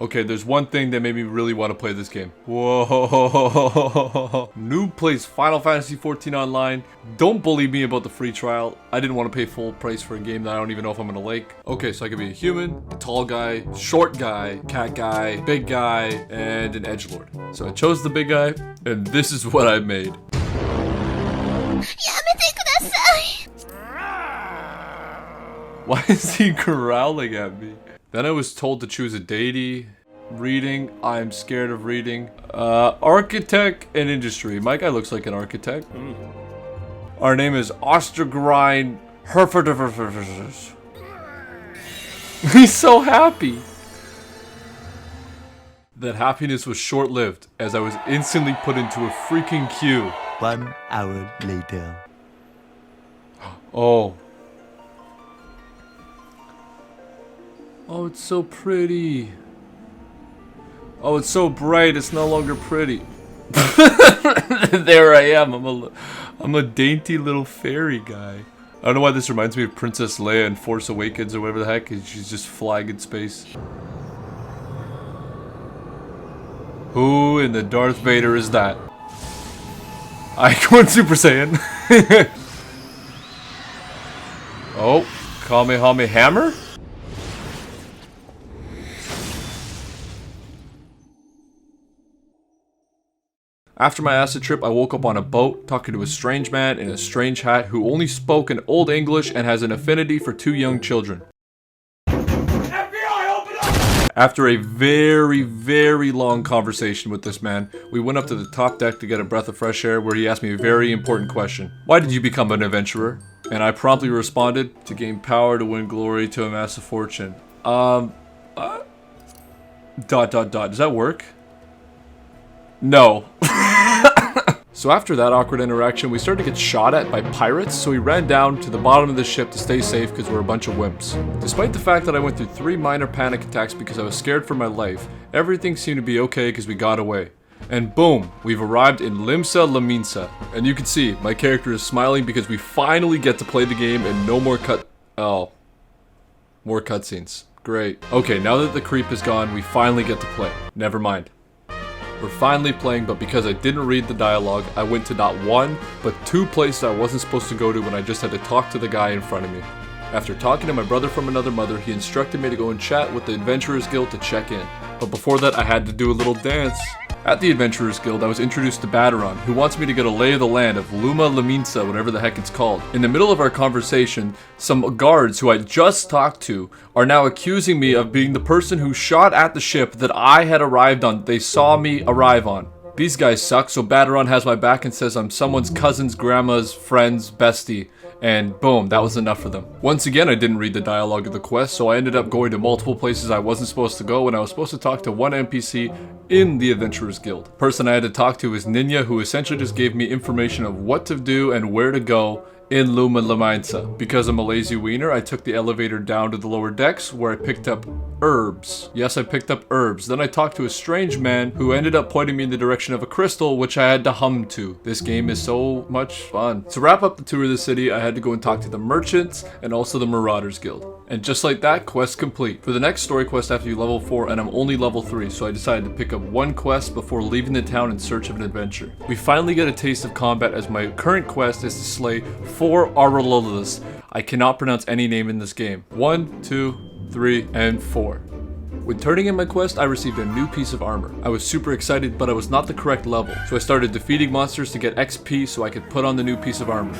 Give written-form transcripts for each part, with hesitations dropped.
Okay, there's one thing that made me really want to play this game. Whoa. Noob plays Final Fantasy XIV online. Don't bully me about the free trial. I didn't want to pay full price for a game that I don't even know if I'm going to like. Okay, so I could be a human, a tall guy, short guy, cat guy, big guy, and an edgelord. So I chose the big guy, and this is what I made. Why is he growling at me? Then I was told to choose a deity. Reading, I'm scared of reading. Architect and industry. My guy looks like an architect. Our name is Ostergrein Herford. He's so happy. That happiness was short-lived, as I was instantly put into a freaking queue. 1 hour later. Oh. Oh, it's so pretty. Oh, it's so bright, it's no longer pretty. There I am, I'm a dainty little fairy guy. I don't know why this reminds me of Princess Leia in Force Awakens or whatever the heck, she's just flying in space. Who in the Darth Vader is that? I went Super Saiyan. Oh, Kamehameha Hammer? After my acid trip, I woke up on a boat, talking to a strange man in a strange hat who only spoke in Old English and has an affinity for 2 young children. FBI, open up! After a very, very long conversation with this man, we went up to the top deck to get a breath of fresh air where he asked me a very important question. Why did you become an adventurer? And I promptly responded, to gain power, to win glory, to amass a fortune. Does that work? No. So after that awkward interaction, we started to get shot at by pirates, so we ran down to the bottom of the ship to stay safe because we're a bunch of wimps. Despite the fact that I went through 3 minor panic attacks because I was scared for my life, everything seemed to be okay because we got away. And boom, we've arrived in Limsa Laminsa. And you can see, my character is smiling because we finally get to play the game and no more more cutscenes. Great. Okay, now that the creep is gone, we finally get to play. Never mind. We're finally playing, but because I didn't read the dialogue, I went to not 1, but 2 places I wasn't supposed to go to when I just had to talk to the guy in front of me. After talking to my brother from another mother, he instructed me to go and chat with the Adventurers Guild to check in. But before that, I had to do a little dance. At the Adventurers Guild, I was introduced to Badaron, who wants me to get a lay of the land of Luma Laminsa, whatever the heck it's called. In the middle of our conversation, some guards who I just talked to are now accusing me of being the person who shot at the ship that I had arrived on. They saw me arrive on. These guys suck, so Badaron has my back and says I'm someone's cousin's grandma's friend's bestie. And boom, that was enough for them. Once again, I didn't read the dialogue of the quest, so I ended up going to multiple places I wasn't supposed to go when I was supposed to talk to one NPC in the Adventurers Guild. The person I had to talk to is Ninja, who essentially just gave me information of what to do and where to go in Luma Laminsa. Because I'm a lazy wiener, I took the elevator down to the lower decks where I picked up herbs. Yes, I picked up herbs. Then I talked to a strange man who ended up pointing me in the direction of a crystal, which I had to hum to. This game is so much fun. To wrap up the tour of the city, I had to go and talk to the merchants and also the Marauders Guild. And just like that, quest complete. For the next story quest, I have to be level 4 and I'm only level 3, so I decided to pick up 1 quest before leaving the town in search of an adventure. We finally get a taste of combat as my current quest is to slay 4 Arololas. I cannot pronounce any name in this game. 1, 2, 3, and 4. When turning in my quest, I received a new piece of armor. I was super excited, but I was not the correct level, so I started defeating monsters to get XP so I could put on the new piece of armor.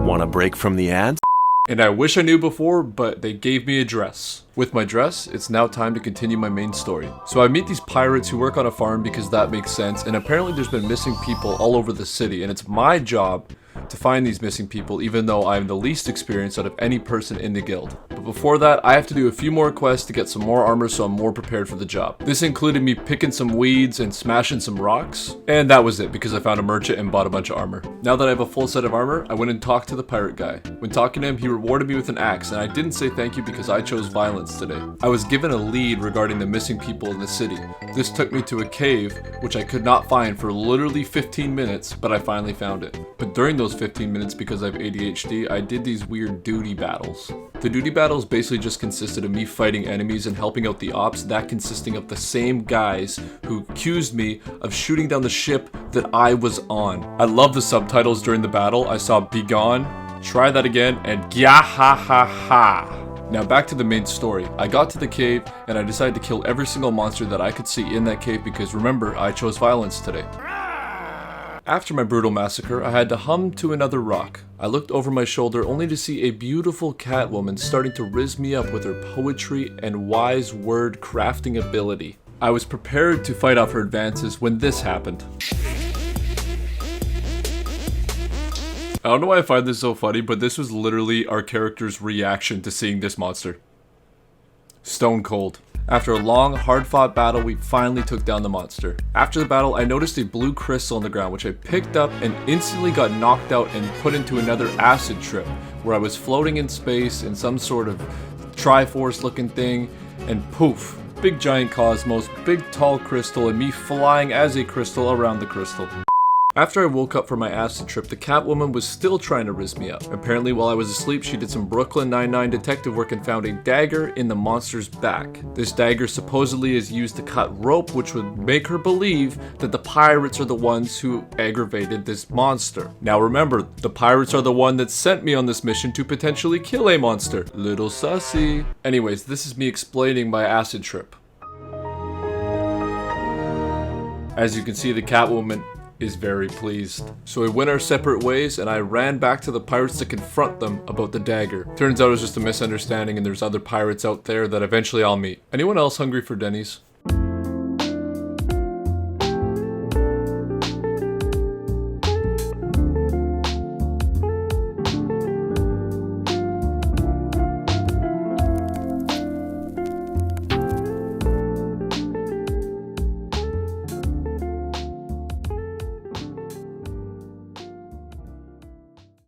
Want a break from the ads? And I wish I knew before, but they gave me a dress. With my dress, it's now time to continue my main story. So I meet these pirates who work on a farm because that makes sense, and apparently there's been missing people all over the city, and it's my job to find these missing people, even though I'm the least experienced out of any person in the guild. But But before that, I have to do a few more quests to get some more armor so I'm more prepared for the job. This included me picking some weeds and smashing some rocks. And that was it because I found a merchant and bought a bunch of armor. Now that I have a full set of armor, I went and talked to the pirate guy. When talking to him, he rewarded me with an axe, and I didn't say thank you because I chose violence today. I was given a lead regarding the missing people in the city. This took me to a cave, which I could not find for literally 15 minutes, but I finally found it. But during those 15 minutes, because I have ADHD, I did these weird duty battles. The duty battles basically just consisted of me fighting enemies and helping out the ops, that consisting of the same guys who accused me of shooting down the ship that I was on. I love the subtitles during the battle. I saw "Be gone," "Try that again," and "Gya ha ha ha." Now back to the main story. I got to the cave and I decided to kill every single monster that I could see in that cave because remember, I chose violence today. After my brutal massacre, I had to hum to another rock. I looked over my shoulder only to see a beautiful cat woman starting to riz me up with her poetry and wise word crafting ability. I was prepared to fight off her advances when this happened. I don't know why I find this so funny, but this was literally our character's reaction to seeing this monster. Stone cold. After a long, hard-fought battle, we finally took down the monster. After the battle, I noticed a blue crystal on the ground, which I picked up and instantly got knocked out and put into another acid trip, where I was floating in space in some sort of Triforce-looking thing, and poof, big giant cosmos, big tall crystal, and me flying as a crystal around the crystal. After I woke up from my acid trip, the Catwoman was still trying to riz me up. Apparently while I was asleep, she did some Brooklyn Nine-Nine detective work and found a dagger in the monster's back. This dagger supposedly is used to cut rope, which would make her believe that the pirates are the ones who aggravated this monster. Now remember, the pirates are the one that sent me on this mission to potentially kill a monster. Little sussy. Anyways, this is me explaining my acid trip. As you can see, the Catwoman is very pleased. So we went our separate ways and I ran back to the pirates to confront them about the dagger. Turns out it was just a misunderstanding and there's other pirates out there that eventually I'll meet. Anyone else hungry for Denny's?